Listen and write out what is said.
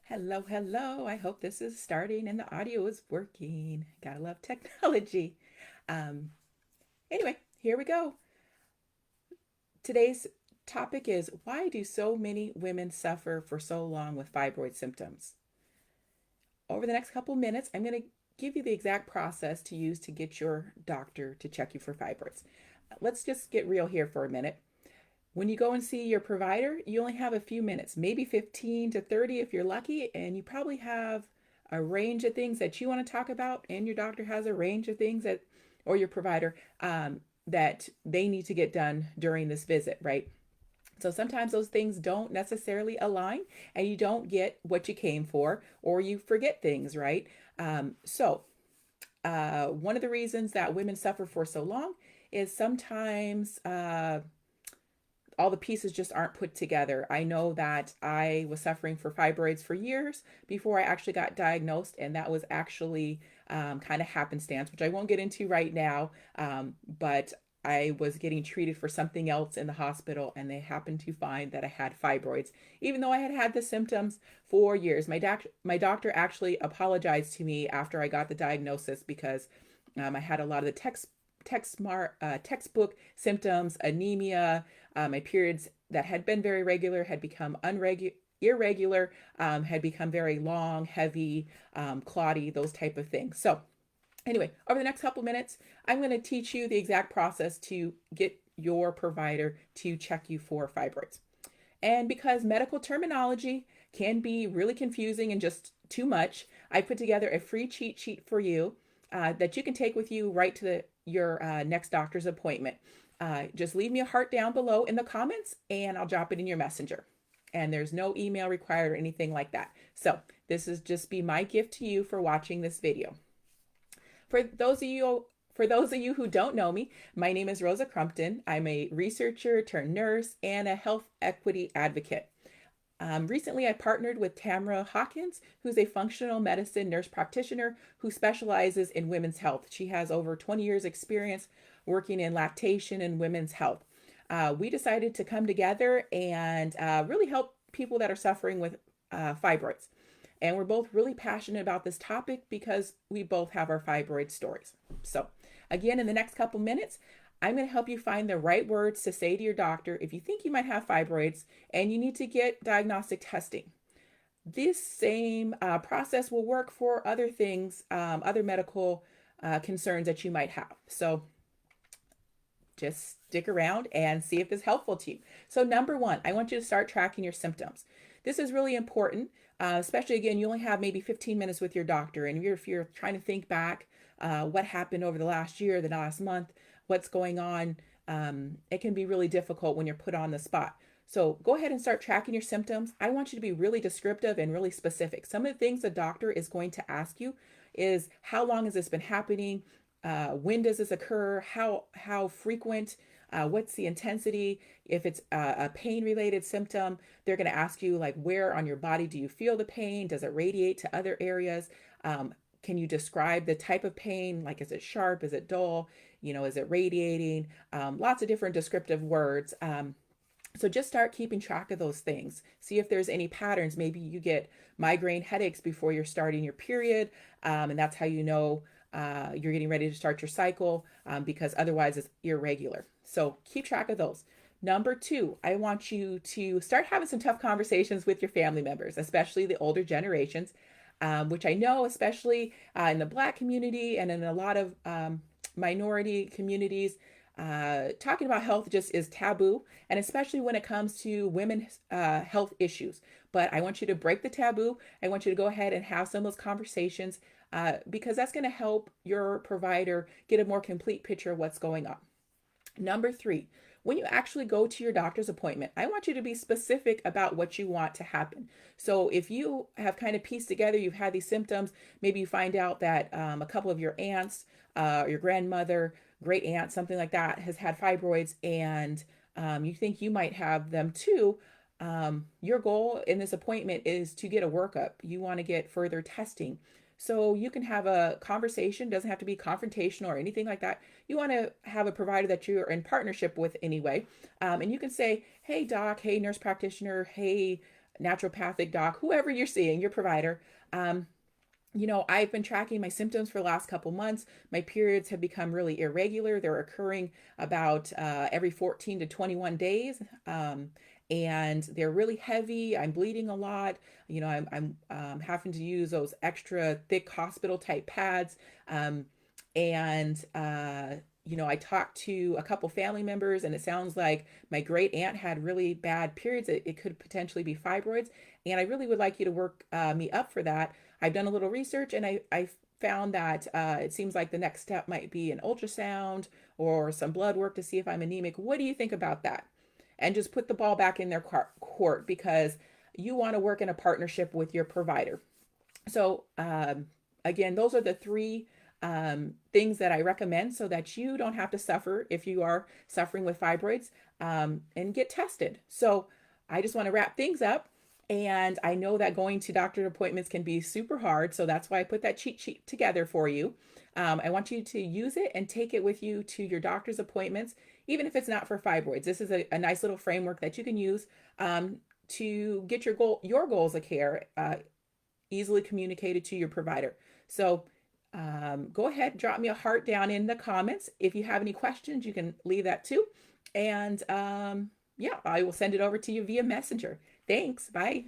Hello, hello. I hope this is starting and the audio is working. Gotta love technology. Um, anyway, here we go. Today's topic is why do so many women suffer for so long with fibroid symptoms? Over the next couple minutes, I'm going to give you the exact process to use to get your doctor to check you for fibroids. Let's just get real here for a minute. When you go and see your provider, you only have a few minutes, maybe 15 to 30 if you're lucky, and you probably have a range of things that you want to talk about, and your doctor has a range of things that, or your provider, that they need to get done during this visit, right? So sometimes those things don't necessarily align, and you don't get what you came for, or you forget things, right? One of the reasons that women suffer for so long is sometimes all the pieces just aren't put together. I know that I was suffering for fibroids for years before I actually got diagnosed, and that was actually kind of happenstance, which I won't get into right now. But I was getting treated for something else in the hospital, and they happened to find that I had fibroids, even though I had had the symptoms for years. My doctor actually apologized to me after I got the diagnosis because I had a lot of the textbook symptoms, anemia, my periods that had been very regular had become irregular, had become very long, heavy, clotty, those type of things. So anyway, over the next couple minutes, I'm going to teach you the exact process to get your provider to check you for fibroids. And because medical terminology can be really confusing and just too much, I put together a free cheat sheet for you that you can take with you right to your next doctor's appointment. Just leave me a heart down below in the comments and I'll drop it in your messenger. And there's no email required or anything like that. So this is just be my gift to you for watching this video. For those of you who don't know me, my name is Rosa Crumpton. I'm a researcher turned nurse and a health equity advocate. Recently, I partnered with Tamara Hawkins, who's a functional medicine nurse practitioner who specializes in women's health. She has over 20 years' experience working in lactation and women's health. We decided to come together and really help people that are suffering with fibroids. And we're both really passionate about this topic because we both have our fibroid stories. So, again, in the next couple minutes, I'm going to help you find the right words to say to your doctor if you think you might have fibroids and you need to get diagnostic testing. This same process will work for other things, other medical concerns that you might have. So just stick around and see if this is helpful to you. So number one, I want you to start tracking your symptoms. This is really important, especially again, you only have maybe 15 minutes with your doctor. And if you're trying to think back what happened over the last year, the last month, what's going on, it can be really difficult when you're put on the spot. So go ahead and start tracking your symptoms. I want you to be really descriptive and really specific. Some of the things the doctor is going to ask you is how long has this been happening? When does this occur? How frequent? What's the intensity? If it's a pain related symptom, they're going to ask you like where on your body do you feel the pain? Does it radiate to other areas? Can you describe the type of pain? Like is it sharp? Is it dull? Is it radiating? Lots of different descriptive words. So just start keeping track of those things. See if there's any patterns. Maybe you get migraine headaches before you're starting your period, and that's how you know you're getting ready to start your cycle because otherwise it's irregular. So keep track of those. Number two, I want you to start having some tough conversations with your family members, especially the older generations, which I know, especially in the Black community and in a lot of minority communities, talking about health just is taboo, and especially when it comes to women's health issues. But I want you to break the taboo. I want you to go ahead and have some of those conversations because that's going to help your provider get a more complete picture of what's going on. Number three, when you actually go to your doctor's appointment, I want you to be specific about what you want to happen. So if you have kind of pieced together, you've had these symptoms, maybe you find out that a couple of your aunts, your grandmother, great aunt, something like that, has had fibroids, and you think you might have them too. Your goal in this appointment is to get a workup. You want to get further testing. So you can have a conversation, doesn't have to be confrontational or anything like that. You want to have a provider that you're in partnership with anyway. And you can say, hey, doc, hey, nurse practitioner, hey, naturopathic doc, whoever you're seeing, your provider. Um, I've been tracking my symptoms for the last couple months. My periods have become really irregular. They're occurring about every 14 to 21 days. And they're really heavy. I'm bleeding a lot. I'm having to use those extra thick hospital type pads. Um, and I talked to a couple family members, and it sounds like my great aunt had really bad periods. It could potentially be fibroids, and I really would like you to work me up for that. I've done a little research, and I found that it seems like the next step might be an ultrasound or some blood work to see if I'm anemic. What do you think about that? And just put the ball back in their court, because you want to work in a partnership with your provider. So, again, those are the three things that I recommend so that you don't have to suffer if you are suffering with fibroids, and get tested. So, I just want to wrap things up. And I know that going to doctor appointments can be super hard. So that's why I put that cheat sheet together for you. I want you to use it and take it with you to your doctor's appointments, even if it's not for fibroids. This is a nice little framework that you can use to get your goals of care easily communicated to your provider. So go ahead, drop me a heart down in the comments. If you have any questions, you can leave that too. And yeah, I will send it over to you via Messenger. Thanks. Bye.